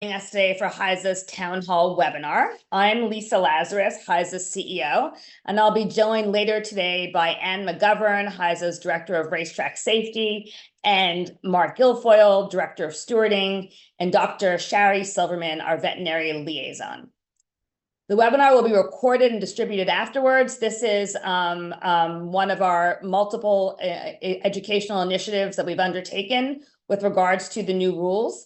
Us today for HISA's Town Hall webinar. I'm Lisa Lazarus, HISA's CEO, and I'll be joined later today by Ann McGovern, HISA's Director of Racetrack Safety, and Mark Guilfoyle, Director of Stewarding, and Dr. Shari Silverman, our Veterinary Liaison. The webinar will be recorded and distributed afterwards. This is one of our multiple educational initiatives that we've undertaken with regards to the new rules.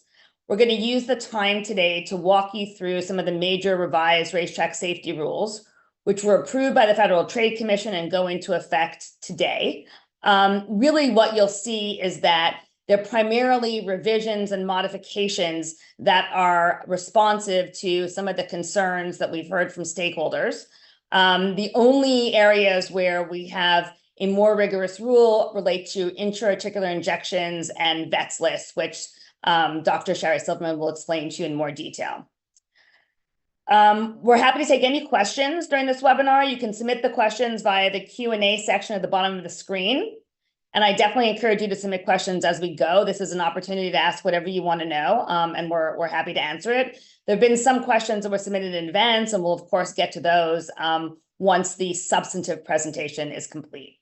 We're going to use the time today to walk you through some of the major revised racetrack safety rules, which were approved by the Federal Trade Commission and go into effect today. Really what you'll see is that they're primarily revisions and modifications that are responsive to some of the concerns that we've heard from stakeholders. The only areas where we have a more rigorous rule relate to intra-articular injections and vets lists, which Dr. Shari Silverman will explain to you in more detail. We're happy to take any questions during this webinar. You can submit the questions via the Q&A section at the bottom of the screen. And I definitely encourage you to submit questions as we go. This is an opportunity to ask whatever you want to know, and we're happy to answer it. There have been some questions that were submitted in advance, and we'll, of course, get to those once the substantive presentation is complete.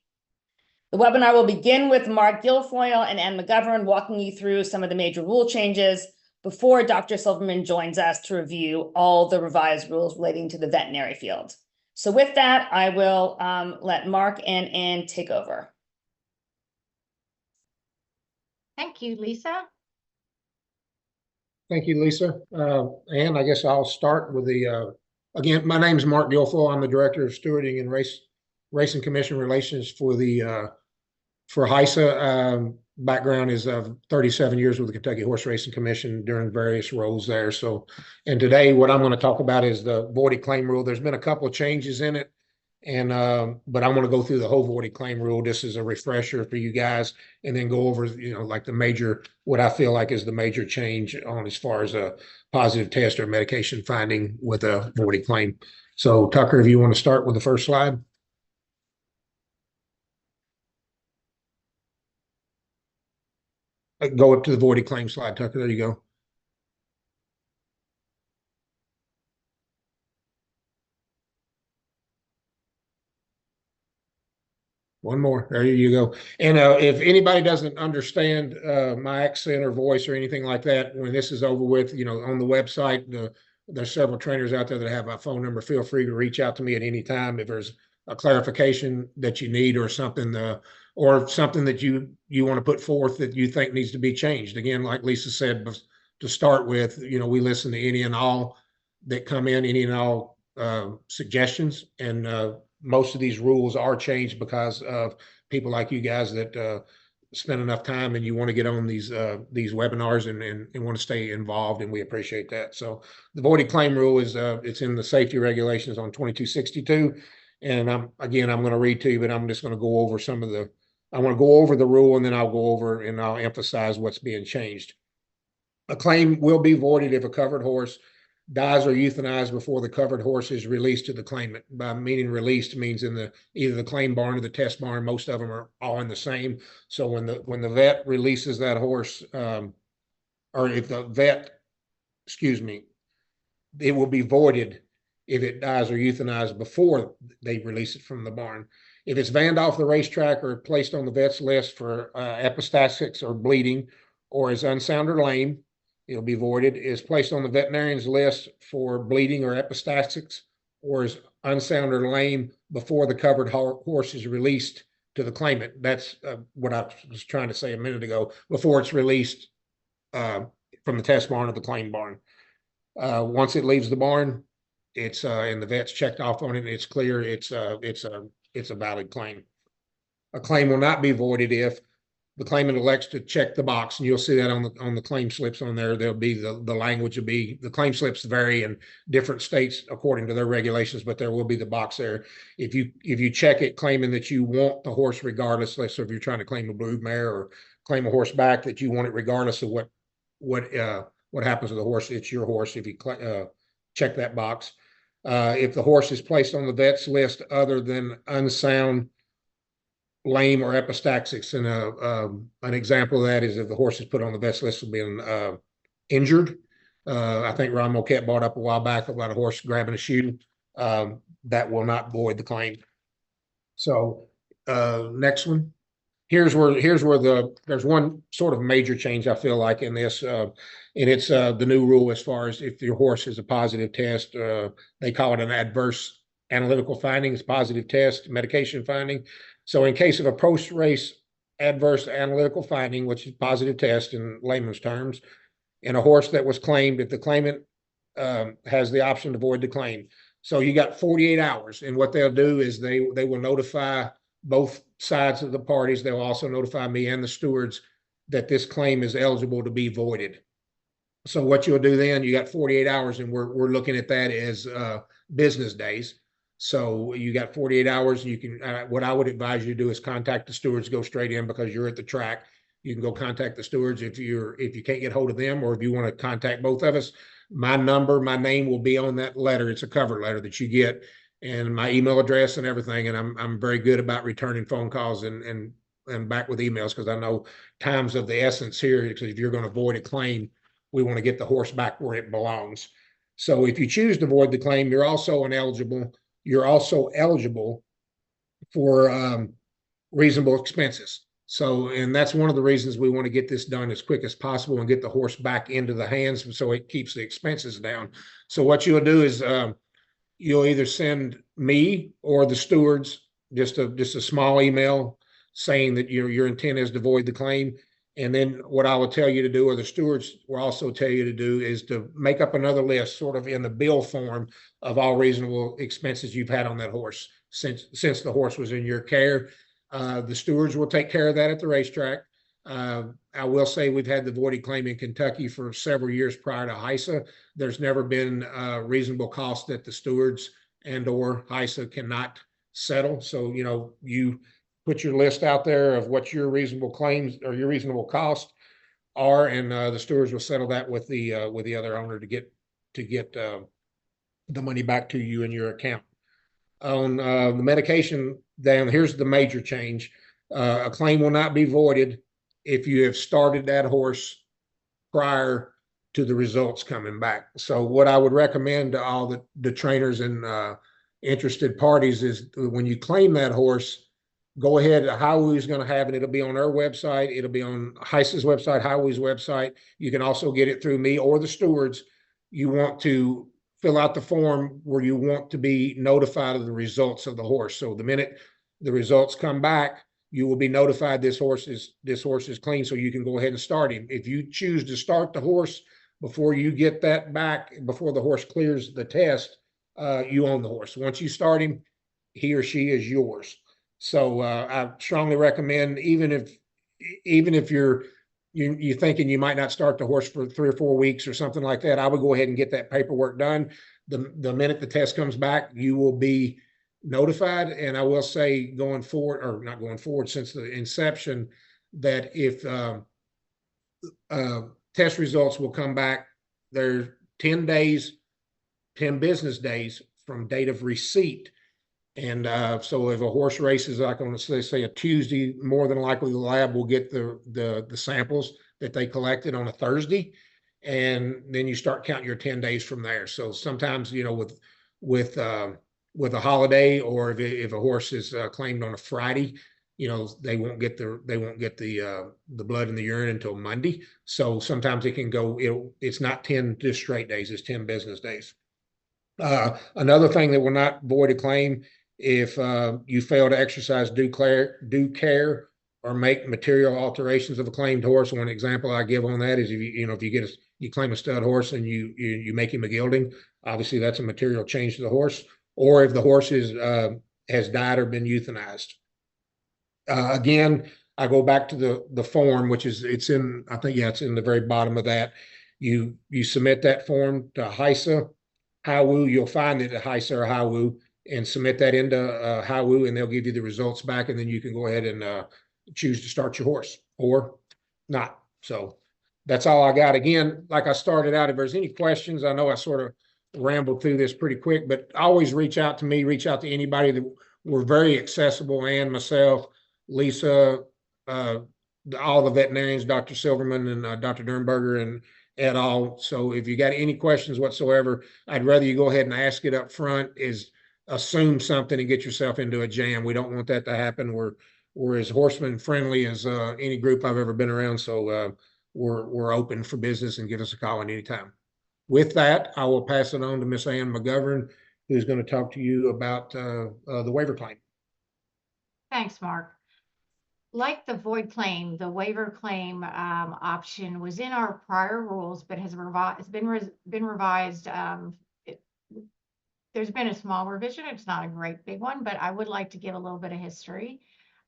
The webinar will begin with Mark Guilfoyle and Ann McGovern walking you through some of the major rule changes before Dr. Silverman joins us to review all the revised rules relating to the veterinary field. So with that, I will let Mark and Ann take over. Thank you, Lisa. Thank you, Lisa. And I guess I'll start with the, again, my name is Mark Guilfoyle. I'm the Director of Stewarding and Racing Commission Relations for HISA. Background is 37 years with the Kentucky Horse Racing Commission during various roles there. So, and today what I'm going to talk about is the voided claim rule. There's been a couple of changes in it, and but I'm going to go through the whole voided claim rule just as a refresher for you guys, and then go over, you know, like the major, what I feel like is the major change on as far as a positive test or medication finding with a voided claim. So Tucker, if you want to start with the first slide. Go up to the voided claim slide, Tucker. There you go. One more. There you go. And if anybody doesn't understand my accent or voice or anything like that, when this is over with, you know, on the website, there's several trainers out there that have my phone number. Feel free to reach out to me at any time if there's a clarification that you need or something that you want to put forth that you think needs to be changed. Again, like Lisa said, to start with, you know, we listen to any and all that come in, any and all suggestions, and most of these rules are changed because of people like you guys that spend enough time and you want to get on these webinars and want to stay involved, and we appreciate that. So the voided claim rule is it's in the safety regulations on 2262. And I'm going to read to you, but I'm just going to go over I want to go over the rule, and then I'll go over and I'll emphasize what's being changed. A claim will be voided if a covered horse dies or euthanized before the covered horse is released to the claimant. By meaning released means in either the claim barn or the test barn. Most of them are all in the same. So when the vet releases that horse, or if the vet, it will be voided if it dies or euthanized before they release it from the barn. If it's banned off the racetrack or placed on the vet's list for epistaxis or bleeding, or is unsound or lame, it'll be voided. Is placed on the veterinarian's list for bleeding or epistaxis, or is unsound or lame before the covered horse is released to the claimant. That's what I was trying to say a minute ago, before it's released from the test barn or the claim barn. Once it leaves the barn, it's and the vet's checked off on it, and it's clear, it's a valid claim. A claim will not be voided if the claimant elects to check the box, and you'll see that on the claim slips on there. There'll be the language will be, the claim slips vary in different states according to their regulations, but there will be the box there. If you check it claiming that you want the horse regardless, let's say if you're trying to claim a brood mare or claim a horse back, that you want it regardless of what happens to the horse, it's your horse if you check that box. If the horse is placed on the vet's list other than unsound, lame, or epistaxis, and an example of that is if the horse is put on the vet's list of being injured, I think Ron Moquette brought up a while back about a horse grabbing a shoe. That will not void the claim. So next one. Here's where there's one sort of major change I feel like in this, and it's the new rule as far as if your horse is a positive test. They call it an adverse analytical findings, positive test, medication finding. So in case of a post-race adverse analytical finding, which is positive test in layman's terms, in a horse that was claimed, if the claimant has the option to void the claim. So you got 48 hours, and what they'll do is they will notify both sides of the parties. They'll also notify me and the stewards that this claim is eligible to be voided. So what you'll do then, you got 48 hours, and we're looking at that as business days. So you got 48 hours. You can, what I would advise you to do is contact the stewards, go straight in because you're at the track. You can go contact the stewards if you can't get hold of them, or if you want to contact both of us. My number, my name will be on that letter. It's a cover letter that you get, and my email address and everything. And I'm very good about returning phone calls and back with emails, because I know time's of the essence here. Because if you're going to void a claim, we want to get the horse back where it belongs. So if you choose to void the claim, you're also eligible for reasonable expenses. So, and that's one of the reasons we want to get this done as quick as possible and get the horse back into the hands so it keeps the expenses down. So what you'll do is you'll either send me or the stewards just a small email saying that your intent is to void the claim. And then what I will tell you to do, or the stewards will also tell you to do, is to make up another list sort of in the bill form of all reasonable expenses you've had on that horse since the horse was in your care. The stewards will take care of that at the racetrack. I will say we've had the voided claim in Kentucky for several years prior to HISA. There's never been a reasonable cost that the stewards and or HISA cannot settle. So, you know, you put your list out there of what your reasonable claims or your reasonable costs are, and the stewards will settle that with the other owner to get the money back to you in your account. On the medication, down here's the major change. A claim will not be voided if you have started that horse prior to the results coming back. So what I would recommend to all the trainers and interested parties is when you claim that horse, go ahead. Highway is going to have it. It'll be on our website. It'll be on HISA's website, Highway's website. You can also get it through me or the stewards. You want to fill out the form where you want to be notified of the results of the horse. So the minute the results come back, you will be notified this horse is clean, so you can go ahead and start him. If you choose to start the horse before you get that back, before the horse clears the test, you own the horse. Once you start him, he or she is yours. So I strongly recommend, even if you're thinking you might not start the horse for 3 or 4 weeks or something like that, I would go ahead and get that paperwork done. The minute the test comes back, you will be notified. And I will say, going forward, or not going forward, since the inception, that if test results will come back, there's 10 business days from date of receipt. And so if a horse races, like on say a Tuesday, more than likely the lab will get the samples that they collected on a Thursday, and then you start counting your 10 days from there. So sometimes, you know, with a holiday, or if a horse is claimed on a Friday, you know, they won't get the blood in the urine until Monday. So sometimes it can go. It's not 10 just straight days. It's 10 business days. Another thing that will not void a claim, if you fail to exercise due care or make material alterations of a claimed horse. One example I give on that is if you claim a stud horse and you make him a gelding, obviously that's a material change to the horse. Or if the horse has died or been euthanized. Again, I go back to the form, which is it's in the very bottom of that. You submit that form to HISA, HIWU. You'll find it at HISA or HIWU, and submit that into HIWU, and they'll give you the results back, and then you can go ahead and choose to start your horse or not. So that's all I got. Again, like I started out, if there's any questions, I know I sort of rambled through this pretty quick, but always reach out to me, reach out to anybody. That we're very accessible, and myself, Lisa, all the veterinarians, Dr. Silverman and Dr. Dernberger, at all. So if you got any questions whatsoever, I'd rather you go ahead and ask it up front, is assume something and get yourself into a jam. We don't want that to happen. We're as horseman friendly as any group I've ever been around. So we're open for business, and give us a call at any time. With that, I will pass it on to Miss Ann McGovern, who's going to talk to you about the waiver claim. Thanks, Mark. Like the void claim, the waiver claim option was in our prior rules, but has been revised. There's been a small revision. It's not a great big one, but I would like to give a little bit of history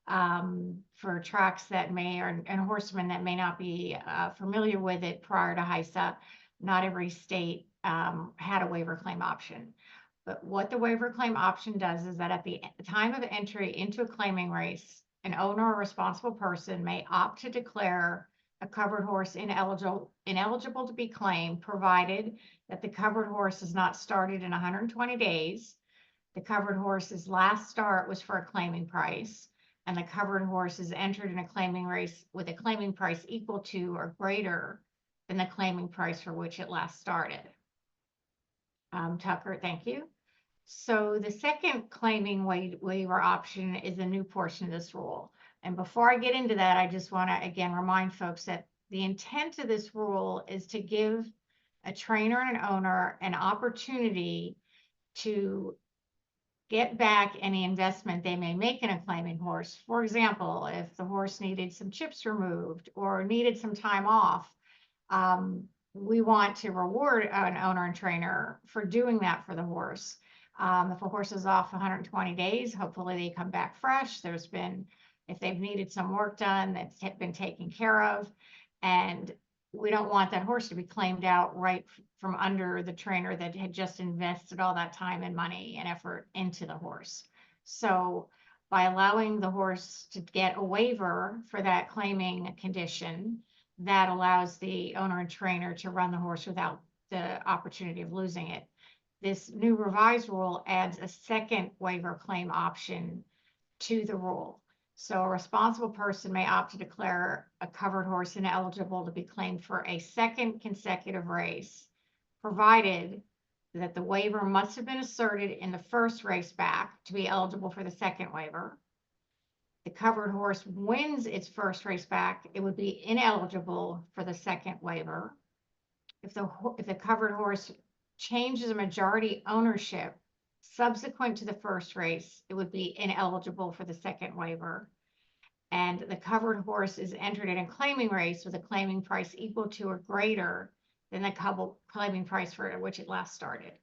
for tracks that may, and horsemen that may not be familiar with it prior to HISA. Not every state had a waiver claim option. But what the waiver claim option does is that at the time of entry into a claiming race, an owner or responsible person may opt to declare a covered horse ineligible to be claimed, provided that the covered horse is not started in 120 days, the covered horse's last start was for a claiming price, and the covered horse is entered in a claiming race with a claiming price equal to or greater than the claiming price for which it last started. Tucker, thank you. So the second claiming waiver option is a new portion of this rule. And before I get into that, I just want to again remind folks that the intent of this rule is to give a trainer and an owner an opportunity to get back any investment they may make in a claiming horse. For example, if the horse needed some chips removed or needed some time off, we want to reward an owner and trainer for doing that for the horse. If a horse is off 120 days, hopefully they come back fresh. If they've needed some work done, that's been taken care of. And we don't want that horse to be claimed out right from under the trainer that had just invested all that time and money and effort into the horse. So by allowing the horse to get a waiver for that claiming condition, that allows the owner and trainer to run the horse without the opportunity of losing it. This new revised rule adds a second waiver claim option to the rule. So a responsible person may opt to declare a covered horse ineligible to be claimed for a second consecutive race, provided that the waiver must have been asserted in the first race back to be eligible for the second waiver. The covered horse wins its first race back, it would be ineligible for the second waiver. If the covered horse changes a majority ownership subsequent to the first race, it would be ineligible for the second waiver. And the covered horse is entered in a claiming race with a claiming price equal to or greater than the claiming price for which it last started.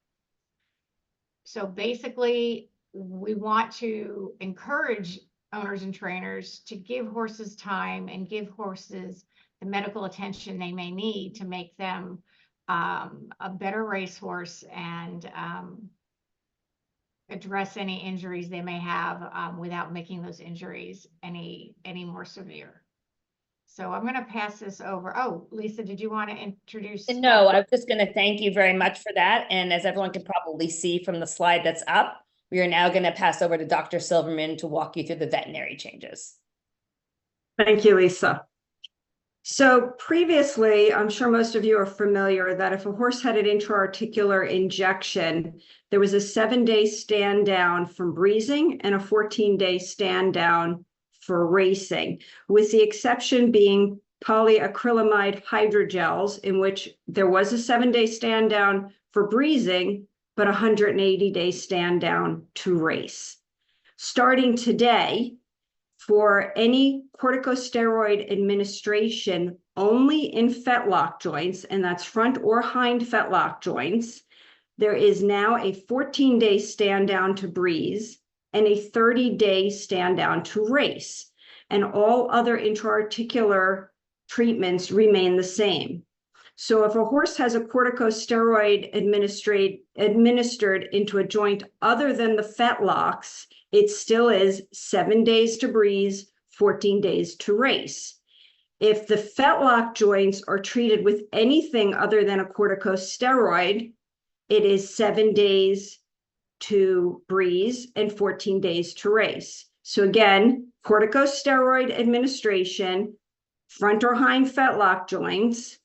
So basically, we want to encourage owners and trainers to give horses time and give horses the medical attention they may need to make them a better racehorse and address any injuries they may have without making those injuries any more severe. So I'm going to pass this over. Oh, Lisa, did you want to introduce? No, I'm just going to thank you very much for that. And as everyone can probably see from the slide that's up, we are now going to pass over to Dr. Silverman to walk you through the veterinary changes. Thank you, Lisa. So previously, I'm sure most of you are familiar that if a horse had an intra-articular injection, there was a 7-day stand down from breezing and a 14-day stand down for racing, with the exception being polyacrylamide hydrogels, in which there was a 7-day stand down for breezing, but 180-day stand down to race. Starting today, for any corticosteroid administration only in fetlock joints, and that's front or hind fetlock joints, there is now a 14-day stand down to breeze and a 30-day stand down to race. And all other intra-articular treatments remain the same. So if a horse has a corticosteroid administered into a joint other than the fetlocks, it still is 7 days to breeze, 14 days to race. If the fetlock joints are treated with anything other than a corticosteroid, it is 7 days to breeze and 14 days to race. So again, corticosteroid administration, front or hind fetlock joints,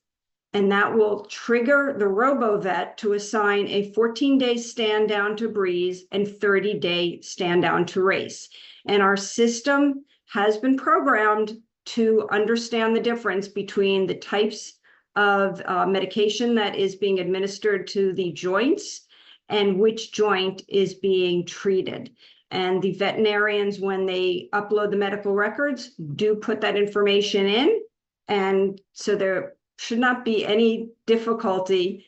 and that will trigger the RoboVet to assign a 14-day stand down to breeze and 30-day stand down to race. And our system has been programmed to understand the difference between the types of medication that is being administered to the joints and which joint is being treated. And the veterinarians, when they upload the medical records, do put that information in. And so there should not be any difficulty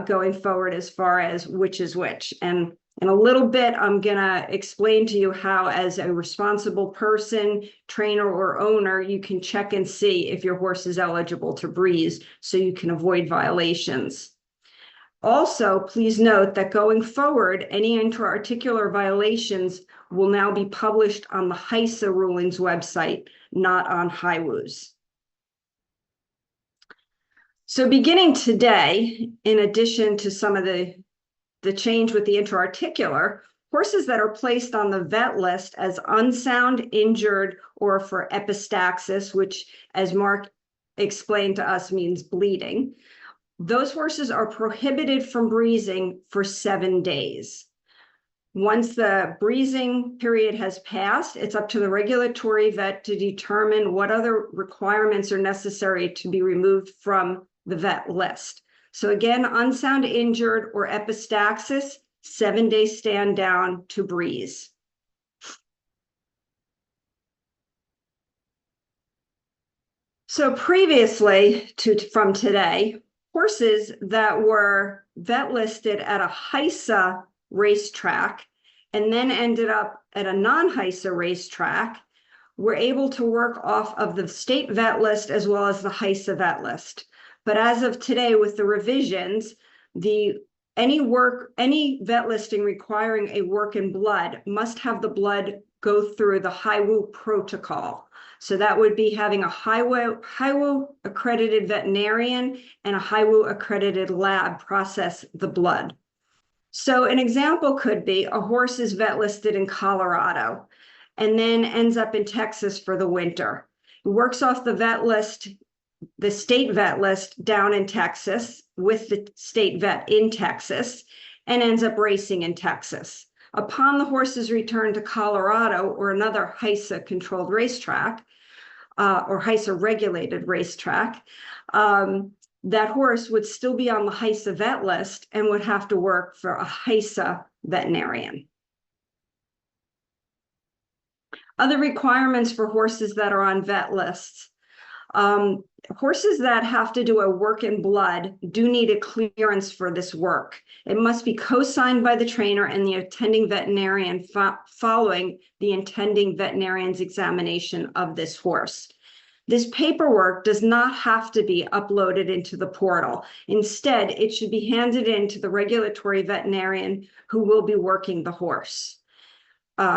going forward as far as which is which. And in a little bit, I'm gonna explain to you how, as a responsible person, trainer, or owner, you can check and see if your horse is eligible to breeze so you can avoid violations. Also, please note that going forward, any intra-articular violations will now be published on the HISA rulings website, not on HIWU's. So beginning today, in addition to some of the change with the intra-articular, horses that are placed on the vet list as unsound, injured, or for epistaxis, which, as Mark explained to us, means bleeding, those horses are prohibited from breezing for 7 days. Once the breezing period has passed, it's up to the regulatory vet to determine what other requirements are necessary to be removed from the vet list. So again, unsound, injured, or epistaxis, 7-day stand down to breeze. So previously from today, horses that were vet listed at a HISA racetrack and then ended up at a non-HISA racetrack were able to work off of the state vet list as well as the HISA vet list. But as of today, with the revisions, any vet listing requiring a work in blood must have the blood go through the HIWU protocol. So that would be having a HIWU accredited veterinarian and a HIWU accredited lab process the blood. So an example could be a horse is vet listed in Colorado and then ends up in Texas for the winter. He works off the vet list, the state vet list down in Texas with the state vet in Texas, and ends up racing in Texas. Upon the horse's return to Colorado or another HISA controlled racetrack, or HISA regulated racetrack, that horse would still be on the HISA vet list and would have to work for a HISA veterinarian. Other requirements for horses that are on vet lists. Horses that have to do a work in blood do need a clearance for this work. It must be co-signed by the trainer and the attending veterinarian following the attending veterinarian's examination of this horse. This paperwork does not have to be uploaded into the portal. Instead, it should be handed in to the regulatory veterinarian who will be working the horse.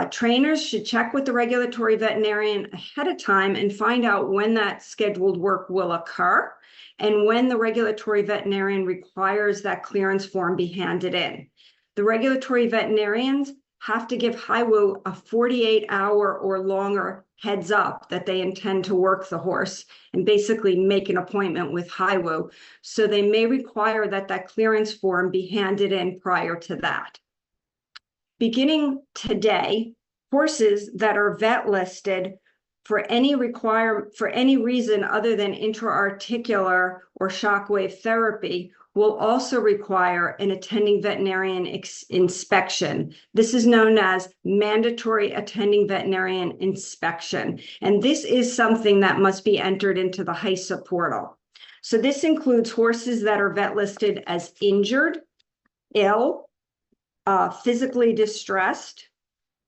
Trainers should check with the regulatory veterinarian ahead of time and find out when that scheduled work will occur and when the regulatory veterinarian requires that clearance form be handed in. The regulatory veterinarians have to give HIWU a 48-hour or longer heads up that they intend to work the horse and basically make an appointment with HIWU. So they may require that that clearance form be handed in prior to that. Beginning today, horses that are vet listed for any reason other than intra-articular or shockwave therapy will also require an attending veterinarian inspection. This is known as mandatory attending veterinarian inspection. And this is something that must be entered into the HISA portal. So this includes horses that are vet listed as injured, ill, physically distressed,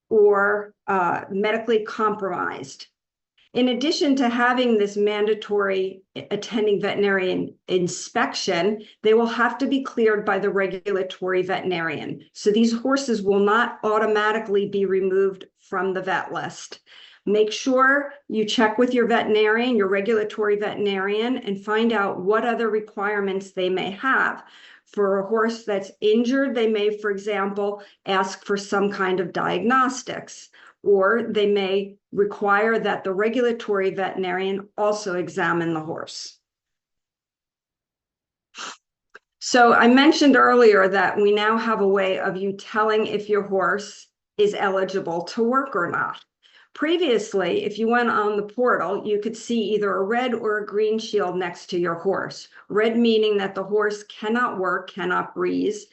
or medically compromised. In addition to having this mandatory attending veterinarian inspection, they will have to be cleared by the regulatory veterinarian. So these horses will not automatically be removed from the vet list. Make sure you check with your veterinarian, your regulatory veterinarian, and find out what other requirements they may have. For a horse that's injured, they may, for example, ask for some kind of diagnostics, or they may require that the regulatory veterinarian also examine the horse. So I mentioned earlier that we now have a way of you telling if your horse is eligible to work or not. Previously, if you went on the portal, you could see either a red or a green shield next to your horse. Red meaning that the horse cannot work, cannot breeze,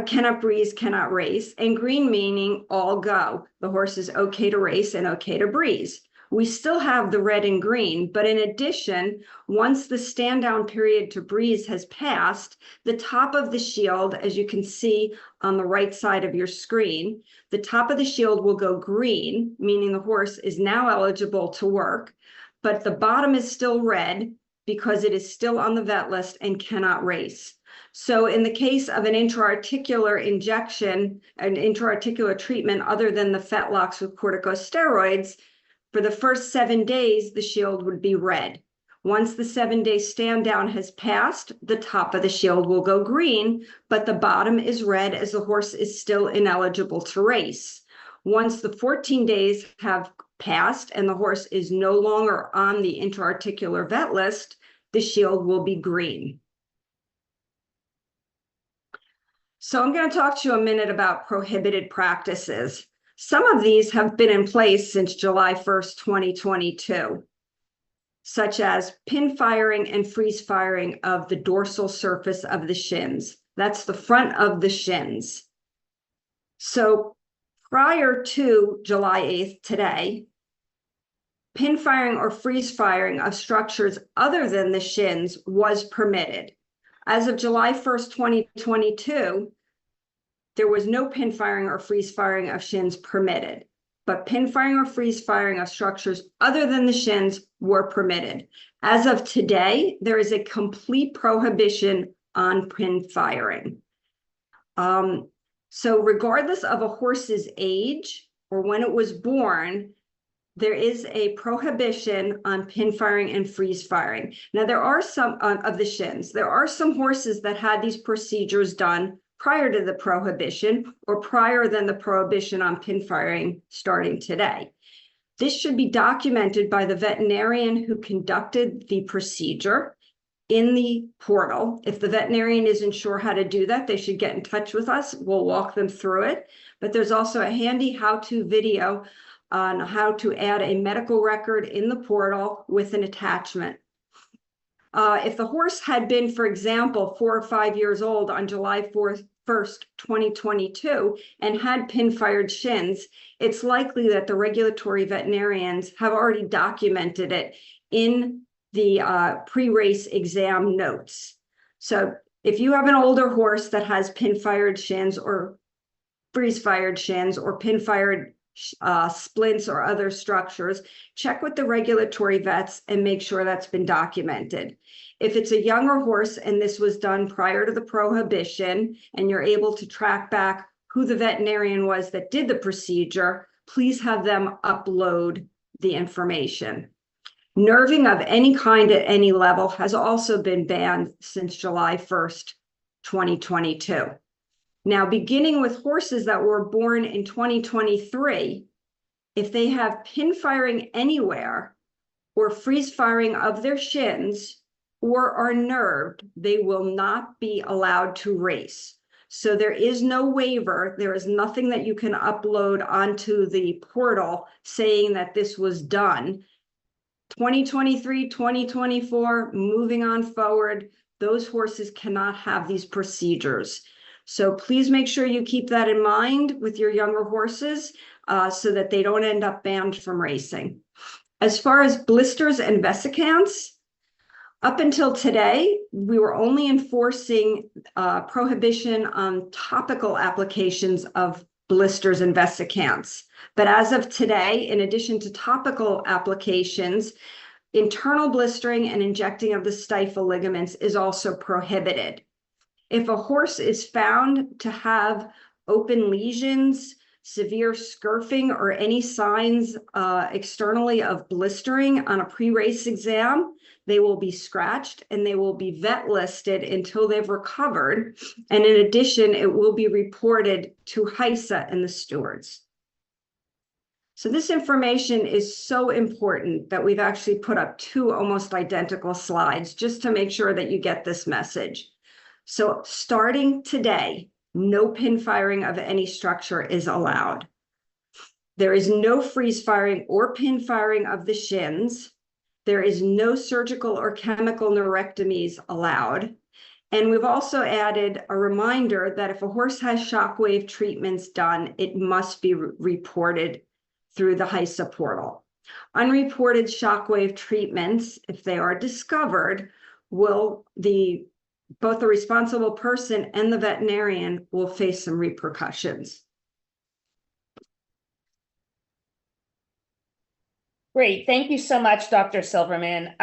cannot race, and green meaning all go. The horse is okay to race and okay to breeze. We still have the red and green, but in addition, once the stand down period to breeze has passed, the top of the shield, as you can see on the right side of your screen, the top of the shield will go green, meaning the horse is now eligible to work, but the bottom is still red because it is still on the vet list and cannot race. So in the case of an intra-articular injection, an intra-articular treatment other than the fetlocks with corticosteroids, for the first 7 days, the shield would be red. Once the 7-day stand down has passed, the top of the shield will go green, but the bottom is red as the horse is still ineligible to race. Once the 14 days have passed and the horse is no longer on the intra-articular vet list, the shield will be green. So I'm going to talk to you a minute about prohibited practices. Some of these have been in place since July 1st, 2022, such as pin firing and freeze firing of the dorsal surface of the shins. That's the front of the shins. So prior to July 8th today, pin firing or freeze firing of structures other than the shins was permitted. As of July 1st, 2022, there was no pin firing or freeze firing of shins permitted, but pin firing or freeze firing of structures other than the shins were permitted. As of today, there is a complete prohibition on pin firing. So regardless of a horse's age or when it was born, there is a prohibition on pin firing and freeze firing. Now, there are some of the shins. There are some horses that had these procedures done prior to the prohibition or prior than the prohibition on pin firing starting today. This should be documented by the veterinarian who conducted the procedure in the portal. If the veterinarian isn't sure how to do that, they should get in touch with us. We'll walk them through it. But there's also a handy how-to video on how to add a medical record in the portal with an attachment. If the horse had been, for example, 4 or 5 years old on July 1st, 2022, and had pin-fired shins, it's likely that the regulatory veterinarians have already documented it in the pre-race exam notes. So if you have an older horse that has pin-fired shins or freeze-fired shins or pin-fired splints or other structures, check with the regulatory vets and make sure that's been documented. If it's a younger horse and this was done prior to the prohibition and you're able to track back who the veterinarian was that did the procedure, please have them upload the information. Nerving of any kind at any level has also been banned since July 1st, 2022. Now, beginning with horses that were born in 2023, if they have pin firing anywhere or freeze firing of their shins or are nerved, they will not be allowed to race. So there is no waiver. There is nothing that you can upload onto the portal saying that this was done. 2023, 2024, moving on forward, those horses cannot have these procedures. So please make sure you keep that in mind with your younger horses so that they don't end up banned from racing. As far as blisters and vesicants, up until today, we were only enforcing prohibition on topical applications of blisters and vesicants. But as of today, in addition to topical applications, internal blistering and injecting of the stifle ligaments is also prohibited. If a horse is found to have open lesions, severe scurfing, or any signs externally of blistering on a pre-race exam, they will be scratched and they will be vet listed until they've recovered. And in addition, it will be reported to HISA and the stewards. So this information is so important that we've actually put up 2 almost identical slides just to make sure that you get this message. So starting today, no pin firing of any structure is allowed. There is no freeze firing or pin firing of the shins. There is no surgical or chemical neurectomies allowed. And we've also added a reminder that if a horse has shockwave treatments done, it must be reported through the HISA portal. Unreported shockwave treatments, if they are discovered, both the responsible person and the veterinarian will face some repercussions. Great. Thank you so much, Dr. Silverman.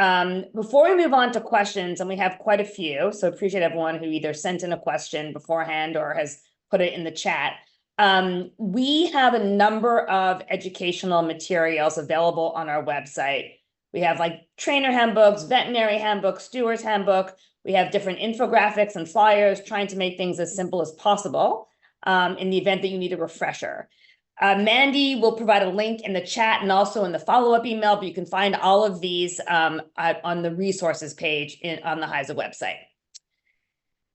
Before we move on to questions, and we have quite a few, so appreciate everyone who either sent in a question beforehand or has put it in the chat. We have a number of educational materials available on our website. We have like trainer handbooks, veterinary handbooks, stewards handbook. We have different infographics and flyers trying to make things as simple as possible in the event that you need a refresher. Mandy will provide a link in the chat and also in the follow-up email, but you can find all of these on the resources page on the HISA website.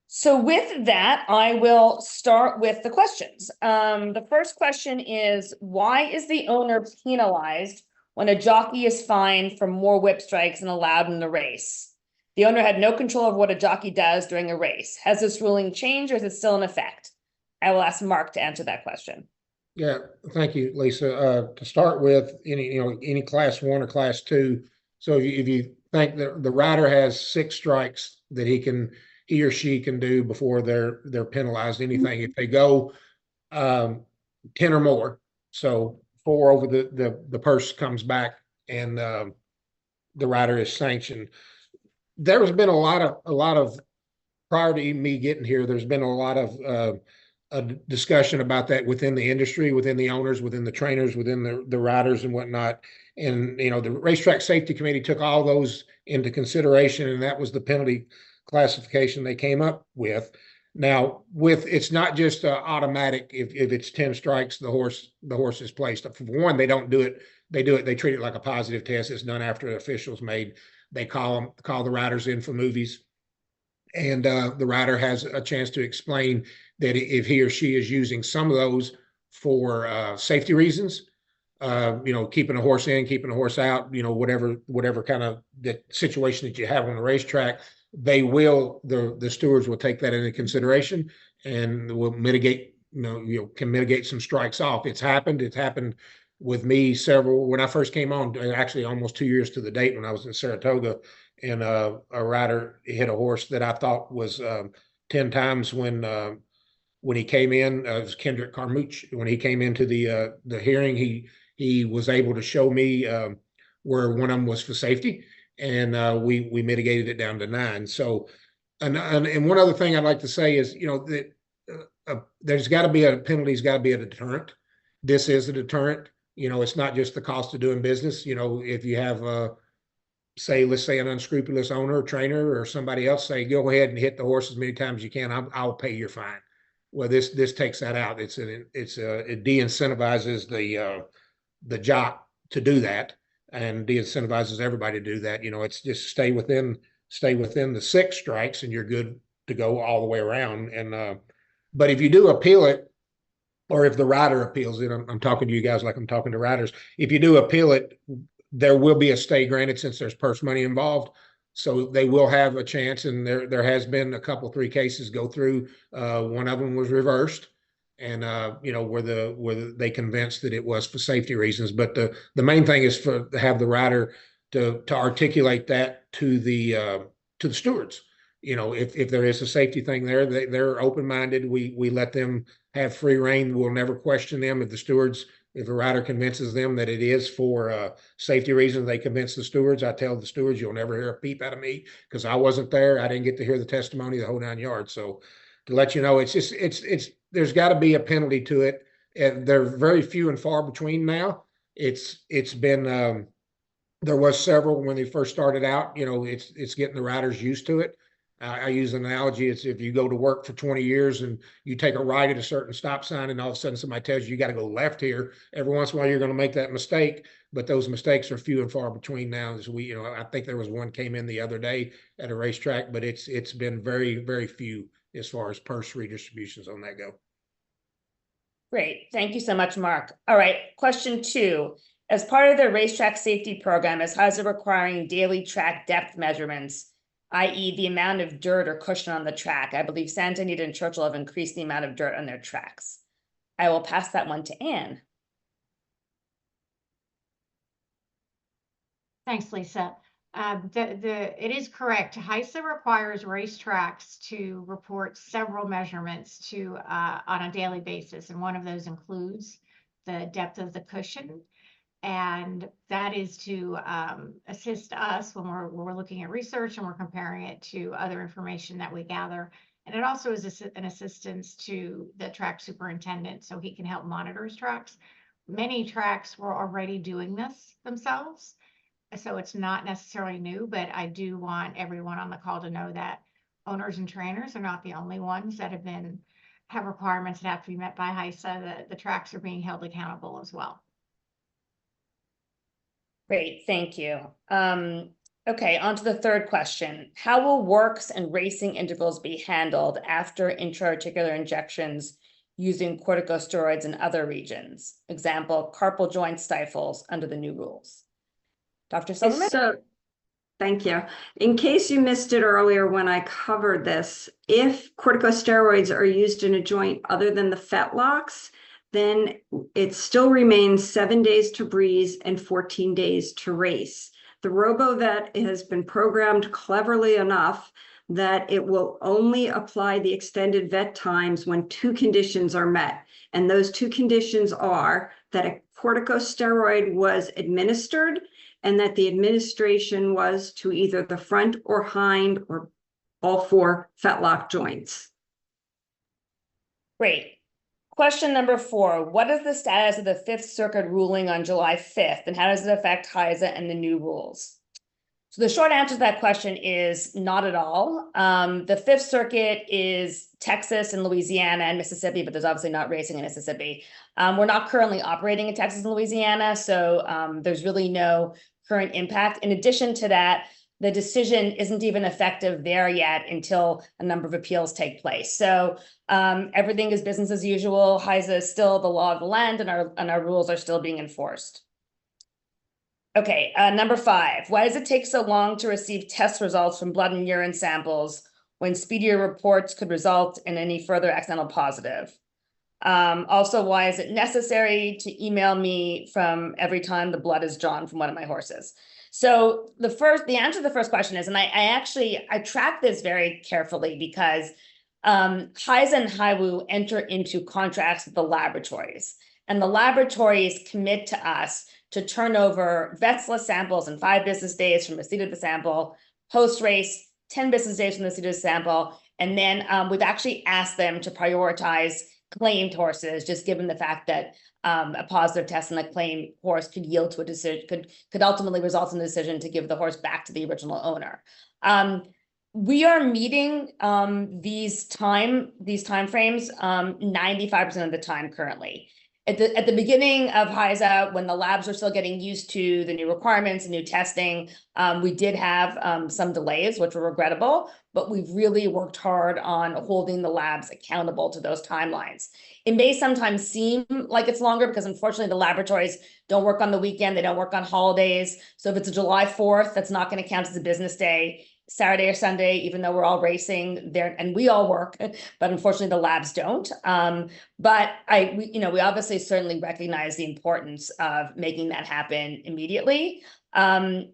So with that, I will start with the questions. The first question is, why is the owner penalized when a jockey is fined for more whip strikes than allowed in the race? The owner had no control of what a jockey does during a race. Has this ruling changed or is it still in effect? I will ask Mark to answer that question. Yeah, thank you, Lisa. To start with, any class 1 or class 2. So if you think that the rider has 6 strikes that he or she can do before they're penalized, anything. If they go 10 or more, so 4 over the purse comes back and the rider is sanctioned. There has been a lot of prior to me getting here, there's been a lot of a discussion about that within the industry, within the owners, within the trainers, within the riders and whatnot. And, the Racetrack Safety Committee took all those into consideration, and that was the penalty classification they came up with. Now, it's not just automatic. If it's 10 strikes, the horse is placed. For one, they don't do it. They treat it like a positive test. It's done after the official's made. They call the riders in for movies. And the rider has a chance to explain that if he or she is using some of those for safety reasons, keeping a horse in, keeping a horse out, whatever kind of the situation that you have on the racetrack, the stewards will take that into consideration and will mitigate, can mitigate some strikes off. It's happened with me when I first came on, actually almost 2 years to the date when I was in Saratoga, and a rider hit a horse that I thought was 10 times when he came in. It was Kendrick Carmouche. When he came into the hearing, he was able to show me where one of them was for safety, and we mitigated it down to 9. So, and one other thing I'd like to say is, that there's got to be penalty's got to be a deterrent. This is a deterrent. It's not just the cost of doing business. If you have let's say an unscrupulous owner or trainer or somebody else say, go ahead and hit the horse as many times as you can, I'll pay your fine. Well, this takes that out. It de-incentivizes the jock to do that, and de-incentivizes everybody to do that. It's just stay within the 6 strikes and you're good to go all the way around. And but if you do appeal it, or if the rider appeals it, I'm talking to you guys like I'm talking to riders. If you do appeal it, there will be a stay granted since there's purse money involved. So they will have a chance, and there has been a couple, 3 cases go through. One of them was reversed, and where they convinced that it was for safety reasons. But the main thing is to have the rider to articulate that to the stewards. If there is a safety thing there, they're open-minded. We let them have free reign. We'll never question them. If a rider convinces them that it is for safety reasons, they convince the stewards. I tell the stewards, you'll never hear a peep out of me because I wasn't there. I didn't get to hear the testimony, the whole 9 yards. So to let you know, there's got to be a penalty to it. And they're very few and far between now. It's been, there was several when they first started out. It's getting the riders used to it. I use an analogy. It's if you go to work for 20 years and you take a right at a certain stop sign and all of a sudden somebody tells you got to go left here. Every once in a while you're going to make that mistake, but those mistakes are few and far between now. As we, I think there was one came in the other day at a racetrack, but it's been very, very few as far as purse redistributions on that go. Great. Thank you so much, Mark. All right. Question 2. As part of the racetrack safety program, is HISA requiring daily track depth measurements, i.e. the amount of dirt or cushion on the track? I believe Santa Anita and Churchill have increased the amount of dirt on their tracks. I will pass that one to Anne. Thanks, Lisa. It is correct. HISA requires racetracks to report several measurements to on a daily basis, and one of those includes the depth of the cushion. And that is to assist us when we're looking at research and we're comparing it to other information that we gather. And it also is an assistance to the track superintendent so he can help monitor his tracks. Many tracks were already doing this themselves, so it's not necessarily new, but I do want everyone on the call to know that owners and trainers are not the only ones that have requirements that have to be met by HISA. The tracks are being held accountable as well. Great, thank you. Okay, on to the third question. How will works and racing intervals be handled after intra-articular injections using corticosteroids in other regions? Example, carpal joint stifles under the new rules. Dr. Silverman? So, thank you. In case you missed it earlier when I covered this, if corticosteroids are used in a joint other than the fetlocks, then it still remains 7 days to breeze and 14 days to race. The RoboVet has been programmed cleverly enough that it will only apply the extended vet times when 2 conditions are met. And those 2 conditions are that a corticosteroid was administered and that the administration was to either the front or hind or all 4 fetlock joints. Great. Question number 4, what is the status of the Fifth Circuit ruling on July 5th, and how does it affect HISA and the new rules? So the short answer to that question is not at all. The Fifth Circuit is Texas and Louisiana and Mississippi, but there's obviously not racing in Mississippi. We're not currently operating in Texas and Louisiana, so there's really no current impact. In addition to that, the decision isn't even effective there yet until a number of appeals take place. So everything is business as usual. HISA is still the law of the land, and our rules are still being enforced. Okay, number 5, why does it take so long to receive test results from blood and urine samples when speedier reports could result in any further accidental positive? Also, why is it necessary to email me from every time the blood is drawn from one of my horses? So the answer to the first question is, and I track this very carefully because HISA and HIWU enter into contracts with the laboratories, and the laboratories commit to us to turn over VETSLA samples in 5 business days from receipt of the sample, post-race, 10 business days from the receipt of the sample, and then we've actually asked them to prioritize claimed horses, just given the fact that a positive test on the claimed horse could yield to a decision, could ultimately result in the decision to give the horse back to the original owner. We are meeting these time frames 95% of the time currently. At the beginning of HISA, when the labs are still getting used to the new requirements and new testing, we did have some delays, which were regrettable, but we've really worked hard on holding the labs accountable to those timelines. It may sometimes seem like it's longer because unfortunately the laboratories don't work on the weekend, they don't work on holidays. So if it's a July 4th, that's not going to count as a business day. Saturday or Sunday, even though we're all racing there and we all work, but unfortunately the labs don't. But we obviously certainly recognize the importance of making that happen immediately and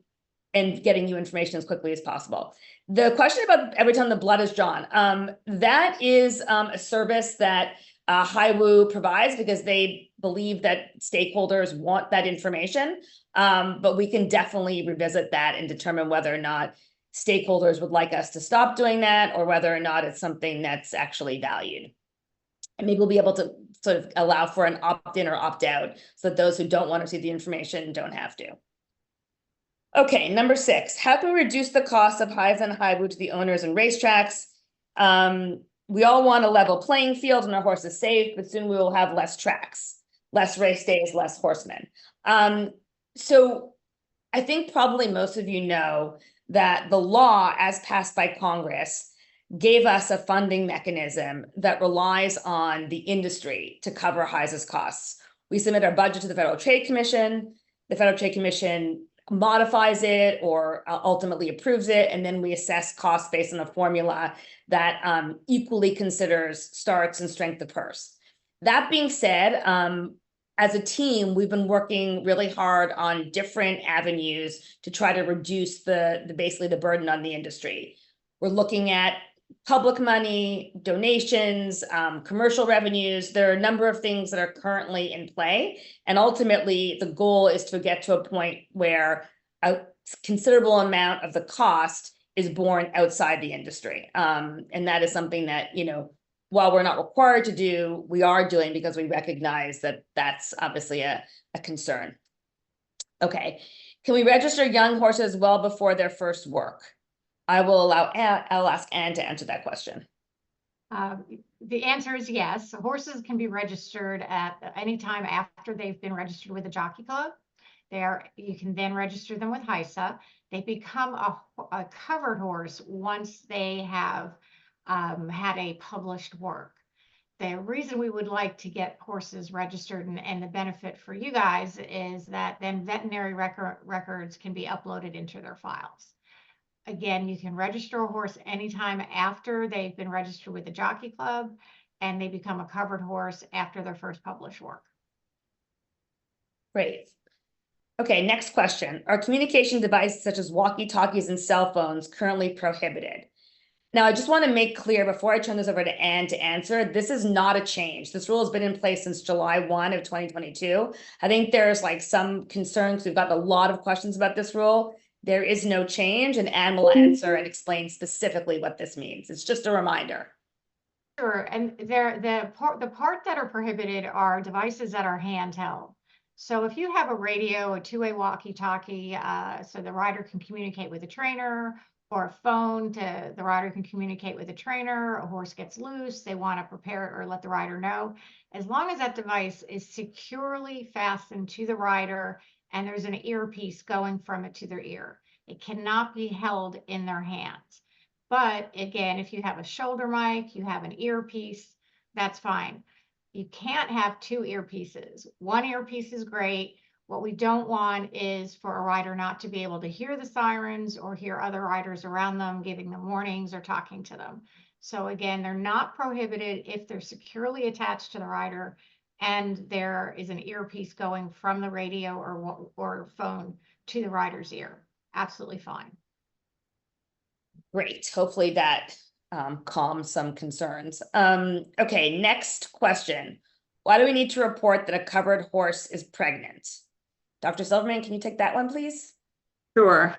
getting you information as quickly as possible. The question about every time the blood is drawn, that is a service that HIWU provides because they believe that stakeholders want that information. But we can definitely revisit that and determine whether or not stakeholders would like us to stop doing that or whether or not it's something that's actually valued. And maybe we'll be able to sort of allow for an opt-in or opt-out so that those who don't want to see the information don't have to. Okay, number 6, how can we reduce the cost of HISA and HIBU to the owners and racetracks? We all want a level playing field and our horses safe, but soon we will have less tracks, less race days, less horsemen. So I think probably most of you know that the law, as passed by Congress, gave us a funding mechanism that relies on the industry to cover HISA's costs. We submit our budget to the Federal Trade Commission. The Federal Trade Commission modifies it or ultimately approves it, and then we assess costs based on a formula that equally considers starts and strength of purse. That being said, as a team, we've been working really hard on different avenues to try to reduce basically the burden on the industry. We're looking at public money, donations, commercial revenues. There are a number of things that are currently in play. And ultimately, the goal is to get to a point where a considerable amount of the cost is borne outside the industry. And that is something that, while we're not required to do, we are doing because we recognize that that's obviously a concern. Okay, can we register young horses well before their first work? I'll ask Anne to answer that question. The answer is yes. Horses can be registered at any time after they've been registered with a jockey club. You can then register them with HISA. They become a covered horse once they have had a published work. The reason we would like to get horses registered and the benefit for you guys is that then veterinary records can be uploaded into their files. Again, you can register a horse anytime after they've been registered with the jockey club and they become a covered horse after their first published work. Great. Okay, next question. Are communication devices such as walkie-talkies and cell phones currently prohibited? Now, I just want to make clear before I turn this over to Anne to answer, this is not a change. This rule has been in place since July 1 of 2022. I think there's some concerns. We've got a lot of questions about this rule. There is no change, and Anne will answer and explain specifically what this means. It's just a reminder. Sure, and the part that are prohibited are devices that are handheld. So if you have a radio, a two-way walkie-talkie, so the rider can communicate with the trainer, or a phone the rider can communicate with the trainer, a horse gets loose, they want to prepare or let the rider know. As long as that device is securely fastened to the rider and there's an earpiece going from it to their ear, it cannot be held in their hands. But again, if you have a shoulder mic, you have an earpiece, that's fine. You can't have two earpieces. One earpiece is great. What we don't want is for a rider not to be able to hear the sirens or hear other riders around them giving them warnings or talking to them. So again, they're not prohibited if they're securely attached to the rider and there is an earpiece going from the radio or phone to the rider's ear. Absolutely fine. Great. Hopefully that calms some concerns. Okay, next question. Why do we need to report that a covered horse is pregnant? Dr. Silverman, can you take that one, please? Sure.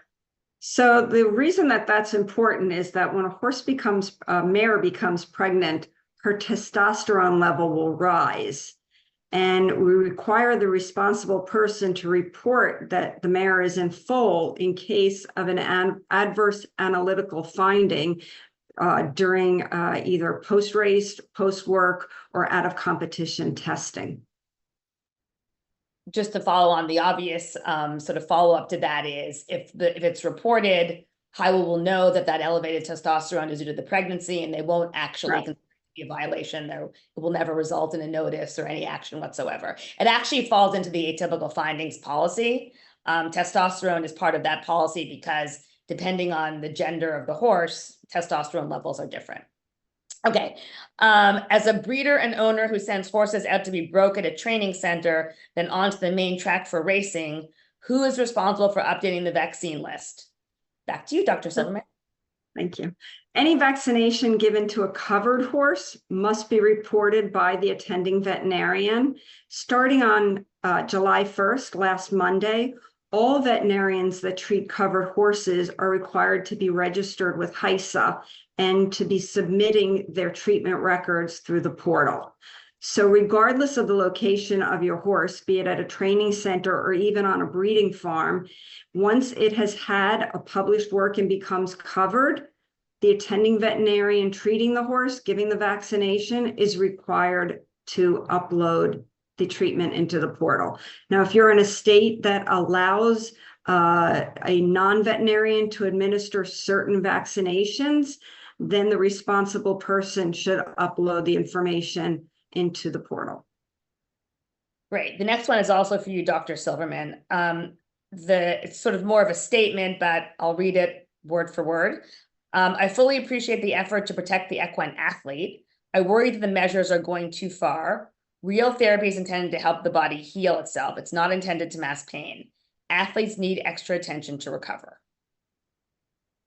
So the reason that that's important is that when a mare becomes pregnant, her testosterone level will rise. And we require the responsible person to report that the mare is in foal in case of an adverse analytical finding during either post-race, post-work, or out of competition testing. Just to follow on, the obvious sort of follow-up to that is if it's reported, HIWA will know that elevated testosterone is due to the pregnancy, and they won't actually consider it to be a violation. It will never result in a notice or any action whatsoever. It actually falls into the atypical findings policy. Testosterone is part of that policy because depending on the gender of the horse, testosterone levels are different. Okay, as a breeder and owner who sends horses out to be broke at a training center, then onto the main track for racing, who is responsible for updating the vaccine list? Back to you, Dr. Silverman. Thank you. Any vaccination given to a covered horse must be reported by the attending veterinarian. Starting on July 1st, last Monday, all veterinarians that treat covered horses are required to be registered with HISA and to be submitting their treatment records through the portal. So regardless of the location of your horse, be it at a training center or even on a breeding farm, once it has had a published work and becomes covered, the attending veterinarian treating the horse, giving the vaccination, is required to upload the treatment into the portal. Now, if you're in a state that allows a non-veterinarian to administer certain vaccinations, then the responsible person should upload the information into the portal. Great. The next one is also for you, Dr. Silverman. It's sort of more of a statement, but I'll read it word for word. I fully appreciate the effort to protect the equine athlete. I worry that the measures are going too far. Real therapy is intended to help the body heal itself. It's not intended to mask pain. Athletes need extra attention to recover.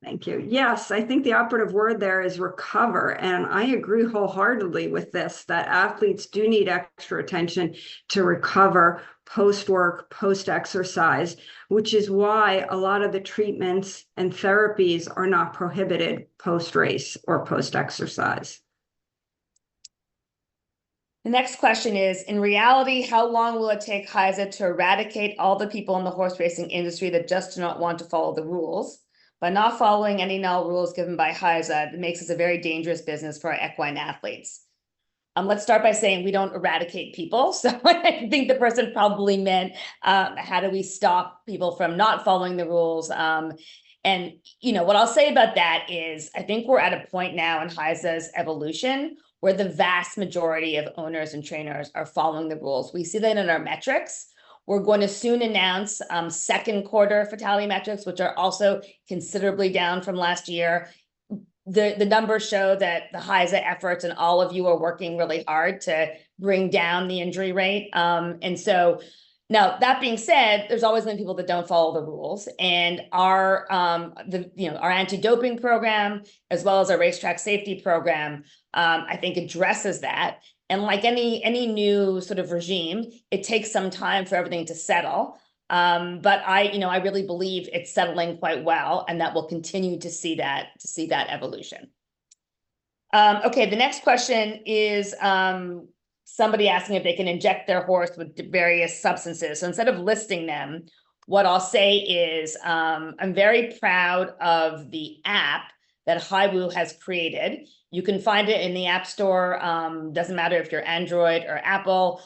Thank you. Yes, I think the operative word there is recover. And I agree wholeheartedly with this, that athletes do need extra attention to recover post-work, post-exercise, which is why a lot of the treatments and therapies are not prohibited post-race or post-exercise. The next question is, in reality, how long will it take HISA to eradicate all the people in the horse racing industry that just do not want to follow the rules? By not following any null rules given by HISA, it makes this a very dangerous business for our equine athletes. Let's start by saying we don't eradicate people. So I think the person probably meant, how do we stop people from not following the rules? And, what I'll say about that is I think we're at a point now in HISA's evolution where the vast majority of owners and trainers are following the rules. We see that in our metrics. We're going to soon announce second quarter fatality metrics, which are also considerably down from last year. The numbers show that the HISA efforts and all of you are working really hard to bring down the injury rate. And so now that being said, there's always been people that don't follow the rules, and our anti-doping program, as well as our racetrack safety program, I think addresses that. And like any new sort of regime, it takes some time for everything to settle. But I really believe it's settling quite well, and that we'll continue to see that evolution. Okay, the next question is somebody asking if they can inject their horse with various substances. So instead of listing them, what I'll say is I'm very proud of the app that HIWU has created. You can find it in the App Store. Doesn't matter if you're Android or Apple.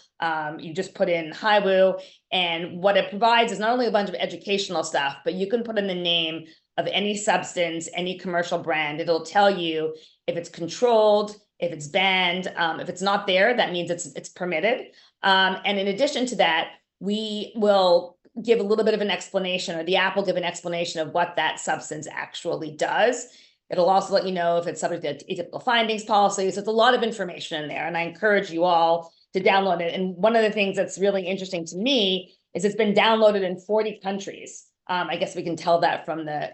You just put in HIWU, and what it provides is not only a bunch of educational stuff, but you can put in the name of any substance, any commercial brand. It'll tell you if it's controlled, if it's banned. If it's not there, that means it's permitted. And in addition to that, we will give a little bit of an explanation, or the app will give an explanation of what that substance actually does. It'll also let you know if it's subject to atypical findings policy. So it's a lot of information in there, and I encourage you all to download it. And one of the things that's really interesting to me is it's been downloaded in 40 countries. I guess we can tell that from the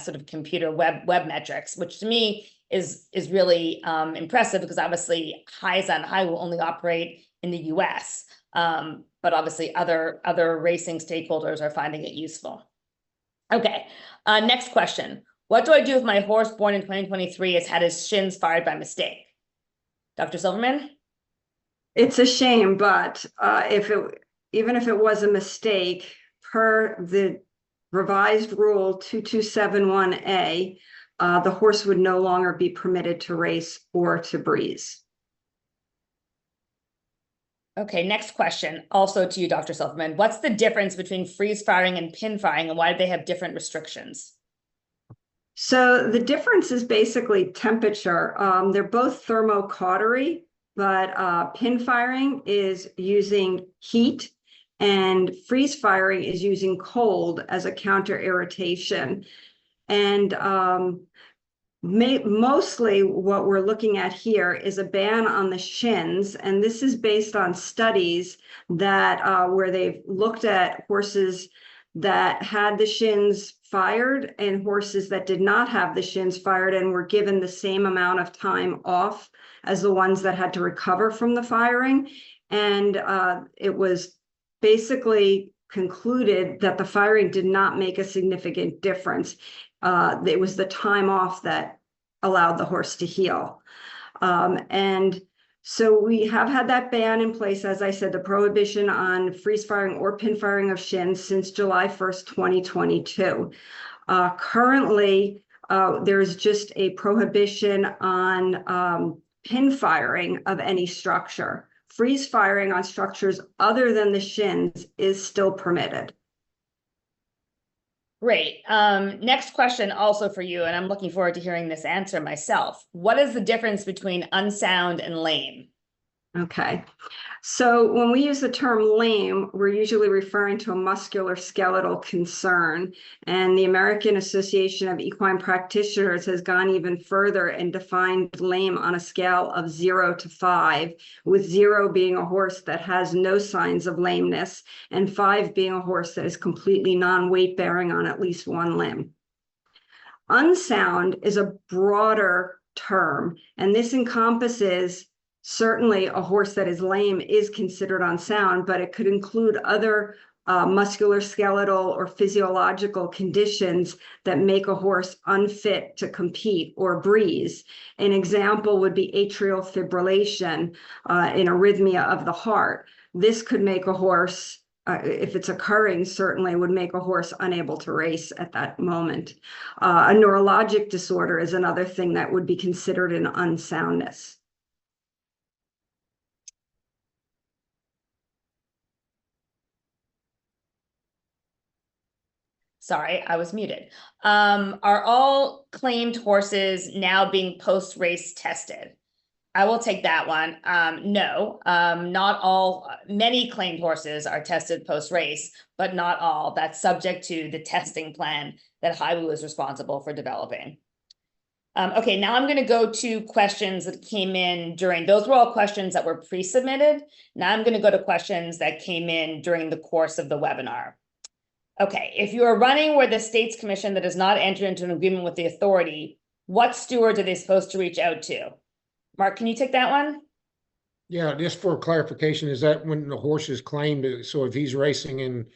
sort of computer web metrics, which to me is really impressive, because obviously HISA and HIWU only operate in the US, but obviously other racing stakeholders are finding it useful. Okay, next question. What do I do if my horse born in 2023 has had his shins fired by mistake? Dr. Silverman? It's a shame, but even if it was a mistake, per the revised rule 2271A, the horse would no longer be permitted to race or to breeze. Okay, next question, also to you, Dr. Silverman. What's the difference between freeze firing and pin firing, and why do they have different restrictions? So the difference is basically temperature. They're both thermocautery, but pin firing is using heat, and freeze firing is using cold as a counter irritation. And mostly what we're looking at here is a ban on the shins, and this is based on studies that where they've looked at horses that had the shins fired and horses that did not have the shins fired and were given the same amount of time off as the ones that had to recover from the firing. And it was basically concluded that the firing did not make a significant difference. It was the time off that allowed the horse to heal. And So we have had that ban in place, as I said, the prohibition on freeze firing or pin firing of shins since July 1st, 2022. Currently, there's just a prohibition on pin firing of any structure. Freeze firing on structures other than the shins is still permitted. Great. Next question also for you, and I'm looking forward to hearing this answer myself. What is the difference between unsound and lame? Okay. So when we use the term lame, we're usually referring to a musculoskeletal concern. And the American Association of Equine Practitioners has gone even further and defined lame on a scale of 0 to 5, with 0 being a horse that has no signs of lameness, and 5 being a horse that is completely non-weight bearing on at least one limb. Unsound is a broader term, and this encompasses certainly a horse that is lame is considered unsound, but it could include other musculoskeletal or physiological conditions that make a horse unfit to compete or breeze. An example would be atrial fibrillation, an arrhythmia of the heart. This could make a horse, if it's occurring, certainly would make a horse unable to race at that moment. A neurologic disorder is another thing that would be considered an unsoundness. Sorry, I was muted. Are all claimed horses now being post-race tested? I will take that one. No, not all. Many claimed horses are tested post-race, but not all. That's subject to the testing plan that HIWU is responsible for developing. Okay, now I'm going to go to questions that came in during, those were all questions that were pre-submitted. Now I'm going to go to questions that came in during the course of the webinar. Okay, if you are running where the state's commission that has not entered into an agreement with the authority, what stewards are they supposed to reach out to? Mark, can you take that one? Yeah, just for clarification, is that when the horse is claimed? So if he's racing in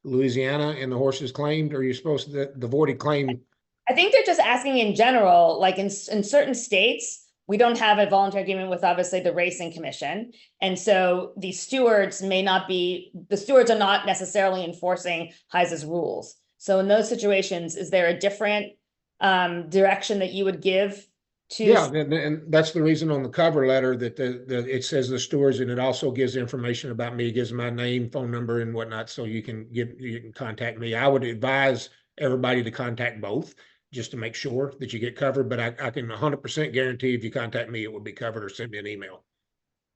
Louisiana and the horse is claimed, are you supposed to, the voided claim? I think they're just asking in general, like in certain states, we don't have a voluntary agreement with obviously the racing commission. And so the stewards may not be, the stewards are not necessarily enforcing HISA's rules. So in those situations, is there a different direction that you would give to? Yeah, and that's the reason on the cover letter that it says the stewards, and it also gives information about me, gives my name, phone number, and whatnot, so you can contact me. I would advise everybody to contact both, just to make sure that you get covered. But I can 100% guarantee if you contact me, it will be covered, or send me an email.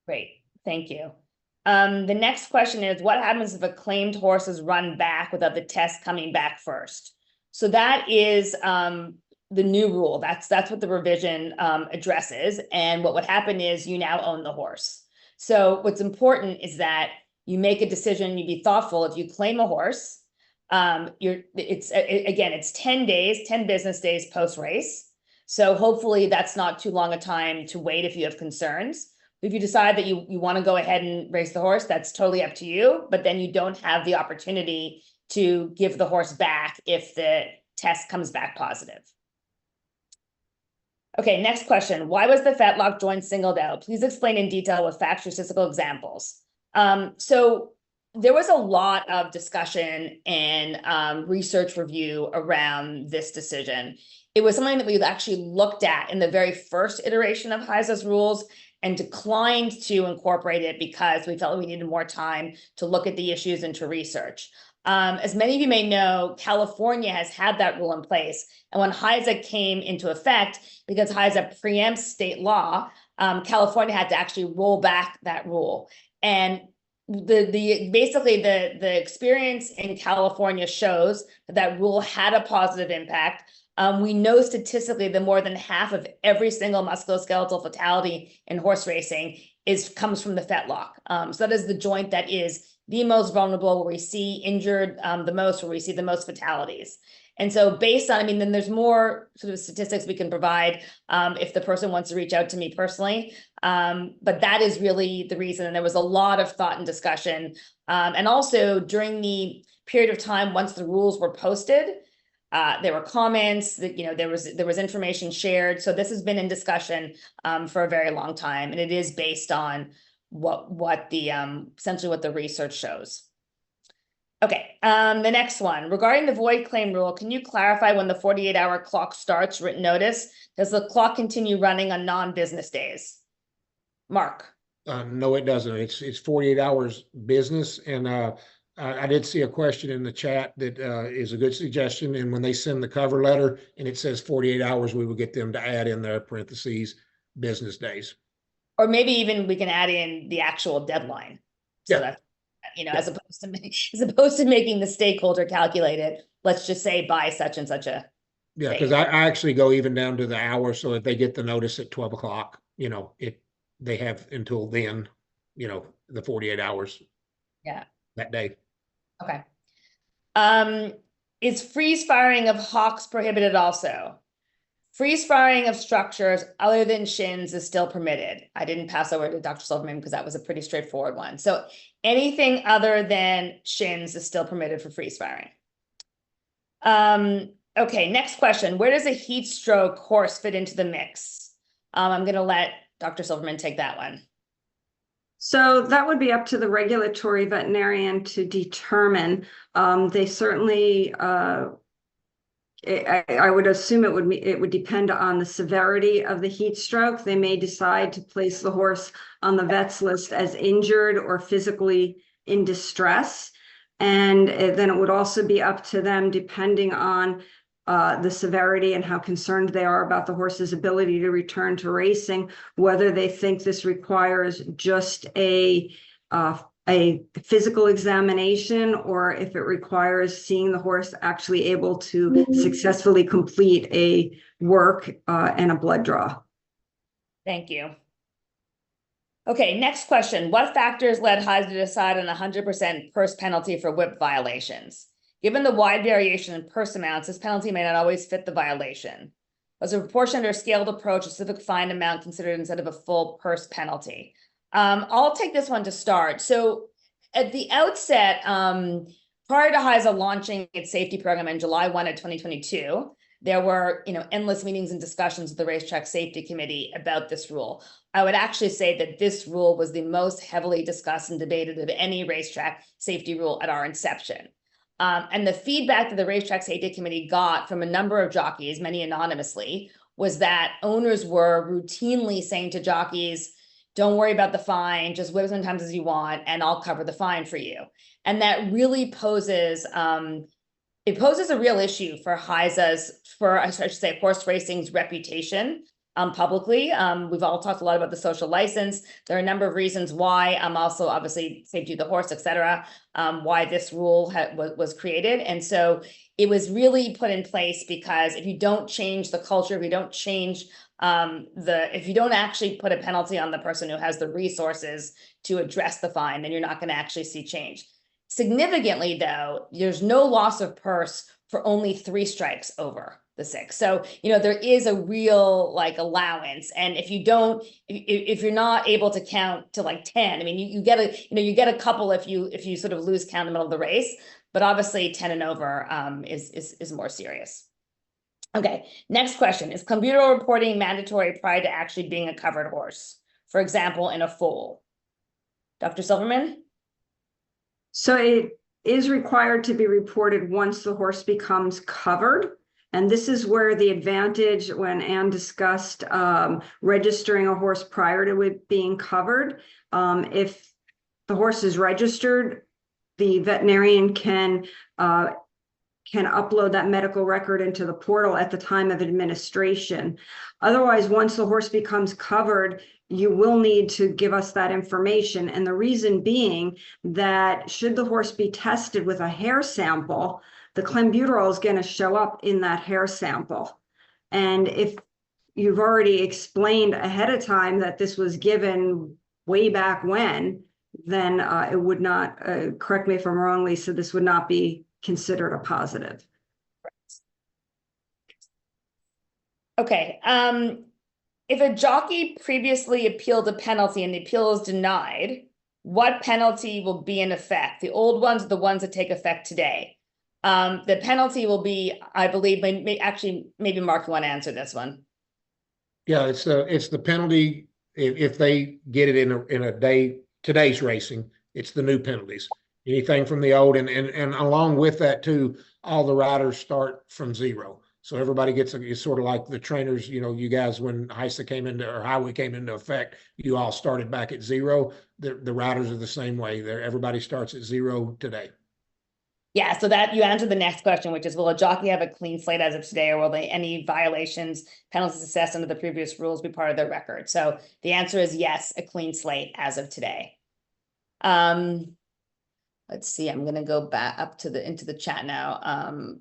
Great, thank you. The next question is, what happens if a claimed horse is run back without the test coming back first? So that is the new rule. That's what the revision addresses. And what would happen is you now own the horse. So what's important is that you make a decision, you be thoughtful. If you claim a horse, it's 10 days, 10 business days post-race. So hopefully that's not too long a time to wait if you have concerns. If you decide that you want to go ahead and race the horse, that's totally up to you, but then you don't have the opportunity to give the horse back if the test comes back positive. Okay, next question. Why was the fetlock joint singled out? Please explain in detail with facts, statistical examples. So there was a lot of discussion and research review around this decision. It was something that we actually looked at in the very first iteration of HISA's rules and declined to incorporate it because we felt we needed more time to look at the issues and to research. As many of you may know, California has had that rule in place. And when HISA came into effect, because HISA preempts state law, California had to actually roll back that rule. And basically the experience in California shows that rule had a positive impact. We know statistically that more than half of every single musculoskeletal fatality in horse racing comes from the fetlock. So that is the joint that is the most vulnerable, where we see injured the most, where we see the most fatalities. And so based on, then there's more sort of statistics we can provide if the person wants to reach out to me personally. But that is really the reason. And there was a lot of thought and discussion. And also during the period of time once the rules were posted, There were comments that, there was information shared. So this has been in discussion for a very long time, and it is based on what the essentially what the research shows. Okay, the next one, regarding the void claim rule, can you clarify when the 48-hour clock starts written notice? Does the clock continue running on non-business days? Mark? No, it doesn't. It's 48 hours business, and I did see a question in the chat that is a good suggestion. And when they send the cover letter and it says 48 hours, we will get them to add in their parentheses business days. Or maybe even we can add in the actual deadline. So Yeah. that, as opposed to making the stakeholder calculate it, let's just say by such and such a. Yeah, because I actually go even down to the hour. So if they get the notice at 12 o'clock, they have until then, the 48 hours. Yeah. That day. Okay. Is freeze firing of hawks prohibited also? Freeze firing of structures other than shins is still permitted. I didn't pass over to Dr. Silverman because that was a pretty straightforward one. So anything other than shins is still permitted for freeze firing. Okay, next question. Where does a heat stroke horse fit into the mix? I'm going to let Dr. Silverman take that one. So that would be up to the regulatory veterinarian to determine. They certainly, I would assume it would depend on the severity of the heat stroke. They may decide to place the horse on the vet's list as injured or physically in distress. And then it would also be up to them, depending on the severity and how concerned they are about the horse's ability to return to racing, whether they think this requires just a physical examination, or if it requires seeing the horse actually able to successfully complete a work and a blood draw. Thank you. Okay, next question. What factors led HISA to decide on 100% purse penalty for whip violations? Given the wide variation in purse amounts, this penalty may not always fit the violation. Was a proportionate or scaled approach a specific fine amount considered instead of a full purse penalty? I'll take this one to start. So at the outset, prior to HISA launching its safety program in July 1 of 2022, there were, endless meetings and discussions with the Racetrack Safety Committee about this rule. I would actually say that this rule was the most heavily discussed and debated of any racetrack safety rule at our inception. And the feedback that the Racetrack Safety Committee got from a number of jockeys, many anonymously, was that owners were routinely saying to jockeys, don't worry about the fine, just whip as many times as you want, and I'll cover the fine for you. And that really poses, it poses a real issue for I should say, horse racing's reputation publicly. We've all talked a lot about the social license. There are a number of reasons why, also obviously safety of the horse, et cetera, why this rule was created. And so it was really put in place because if you don't change the culture, if you don't change if you don't actually put a penalty on the person who has the resources to address the fine, then you're not going to actually see change. Significantly, though, there's no loss of purse for only 3 strikes over the 6. So, there is a real allowance. And if you're not able to count to 10, I mean, you get a couple if you sort of lose count in the middle of the race, but obviously 10 and over is more serious. Okay, next question. Is computer reporting mandatory prior to actually being a covered horse? For example, in a foal? Dr. Silverman? So it is required to be reported once the horse becomes covered. And this is where the advantage, when Anne discussed registering a horse prior to it being covered, if the horse is registered, the veterinarian can upload that medical record into the portal at the time of administration. Otherwise, once the horse becomes covered, you will need to give us that information. And the reason being that should the horse be tested with a hair sample, the clenbuterol is going to show up in that hair sample. And if you've already explained ahead of time that this was given way back when, then it would not, correct me if I'm wrong, Lisa, this would not be considered a positive. Okay. If a jockey previously appealed a penalty and the appeal is denied, what penalty will be in effect? The old ones are the ones that take effect today. The penalty will be, I believe, actually, maybe Mark, you want to answer this one? Yeah, it's the penalty if they get it in a day, today's racing, it's the new penalties. Anything from the old, and along with that too, all the riders start from zero. So everybody gets it's sort of like the trainers, you guys, when HISA came into, or highway came into effect, you all started back at zero. The riders are the same way. Everybody starts at zero today. Yeah, so that you answered the next question, which is, will a jockey have a clean slate as of today, or will any violations, penalties assessed under the previous rules be part of their record? So the answer is yes, a clean slate as of today. Let's see, I'm gonna go back up to into the chat now.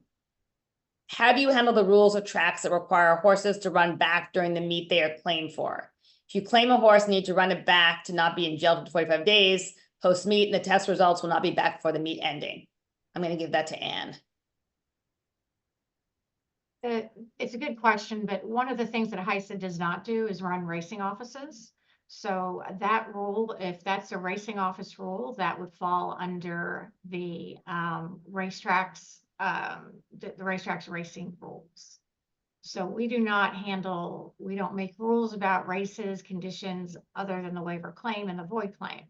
How do you handle the rules of tracks that require horses to run back during the meet they are claimed for? If you claim a horse need to run it back to not be in jail for 45 days, post-meet, and the test results will not be back before the meet ending. I'm going to give that to Anne. It's a good question, but one of the things that HISA does not do is run racing offices. So that rule, if that's a racing office rule, that would fall under the racetracks, the racetracks racing rules. So we do not handle, we don't make rules about races, conditions, other than the waiver claim and the void claim.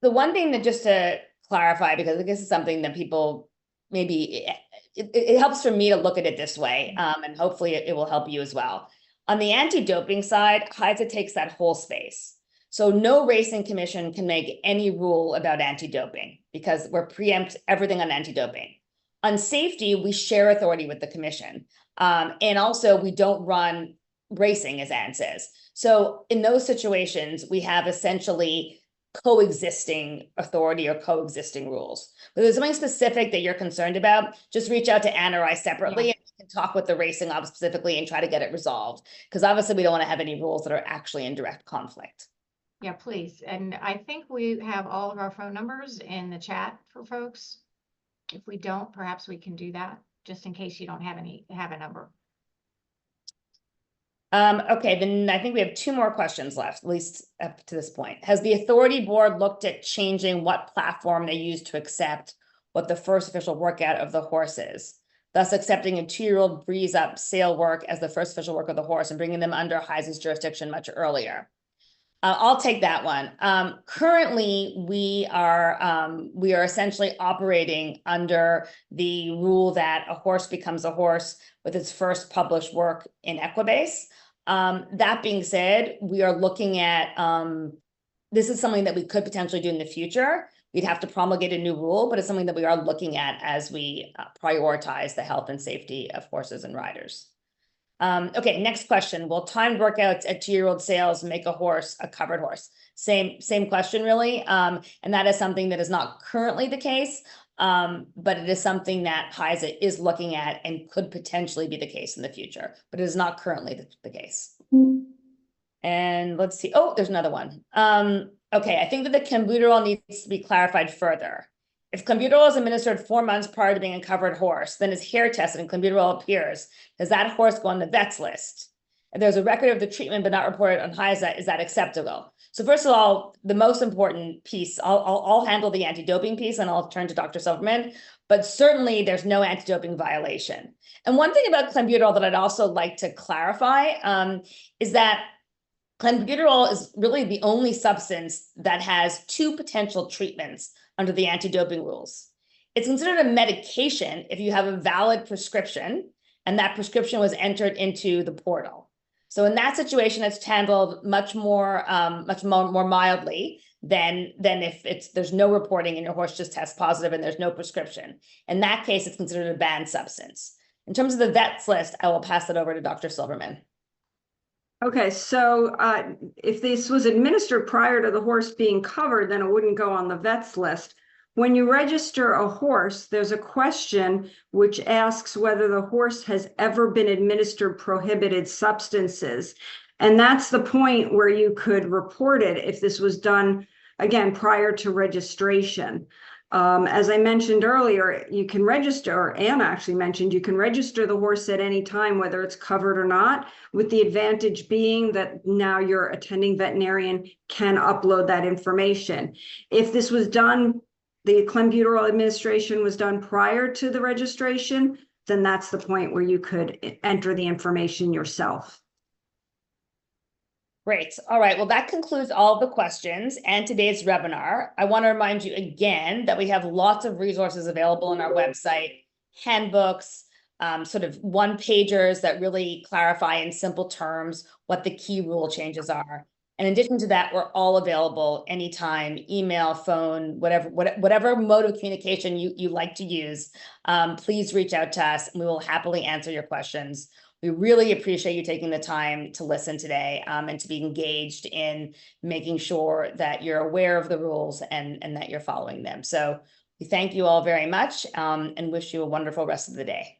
The one thing that, just to clarify, because I guess it's something that people maybe, it helps for me to look at it this way, and hopefully it will help you as well. On the anti-doping side, HISA takes that whole space. So no racing commission can make any rule about anti-doping because we're preempt everything on anti-doping. On safety, we share authority with the commission. And also we don't run racing, as Anne says. So in those situations, we have essentially coexisting authority or coexisting rules. But there's something specific that you're concerned about, just reach out to Anne or I separately, and we can talk with the racing office specifically and try to get it resolved. Because obviously we don't want to have any rules that are actually in direct conflict. Yeah, please. And I think we have all of our phone numbers in the chat for folks. If we don't, perhaps we can do that, just in case you don't have a number. Okay, then I think we have two more questions left, at least up to this point. Has the authority board looked at changing what platform they use to accept what the first official workout of the horse is, thus accepting a 2-year-old breeze up sale work as the first official work of the horse and bringing them under HISA's jurisdiction much earlier? I'll take that one. Currently, we are essentially operating under the rule that a horse becomes a horse with its first published work in Equibase. That being said, we are looking at, this is something that we could potentially do in the future. We'd have to promulgate a new rule, but it's something that we are looking at as we prioritize the health and safety of horses and riders. Okay, next question. Will timed workouts at 2-year-old sales make a horse a covered horse? Same question, really. And that is something that is not currently the case, but it is something that HISA is looking at and could potentially be the case in the future, but it is not currently the case. And let's see. Oh, there's another one. Okay, I think that the clenbuterol needs to be clarified further. If clenbuterol is administered 4 months prior to being a covered horse, then is hair tested and clenbuterol appears, does that horse go on the vet's list? If there's a record of the treatment but not reported on HISA, is that acceptable? So first of all, the most important piece, I'll handle the anti-doping piece and I'll turn to Dr. Silverman, but certainly there's no anti-doping violation. And one thing about clenbuterol that I'd also like to clarify is that clenbuterol is really the only substance that has 2 potential treatments under the anti-doping rules. It's considered a medication if you have a valid prescription and that prescription was entered into the portal. So in that situation, it's handled much more mildly than if there's no reporting and your horse just tests positive and there's no prescription. In that case, it's considered a banned substance. In terms of the vet's list, I will pass it over to Dr. Silverman. Okay, so if this was administered prior to the horse being covered, then it wouldn't go on the vet's list. When you register a horse, there's a question which asks whether the horse has ever been administered prohibited substances. And that's the point where you could report it if this was done, again, prior to registration. As I mentioned earlier, you can register, or Anna actually mentioned, you can register the horse at any time, whether it's covered or not, with the advantage being that now your attending veterinarian can upload that information. If this was done the clenbuterol administration was done prior to the registration, then that's the point where you could enter the information yourself. Great. All right. Well, that concludes all the questions and today's webinar. I want to remind you again that we have lots of resources available on our website, handbooks, sort of one-pagers that really clarify in simple terms what the key rule changes are. In addition to that, we're all available anytime, email, phone, whatever mode of communication you like to use. Please reach out to us and we will happily answer your questions. We really appreciate you taking the time to listen today and to be engaged in making sure that you're aware of the rules and that you're following them. So we thank you all very much and wish you a wonderful rest of the day.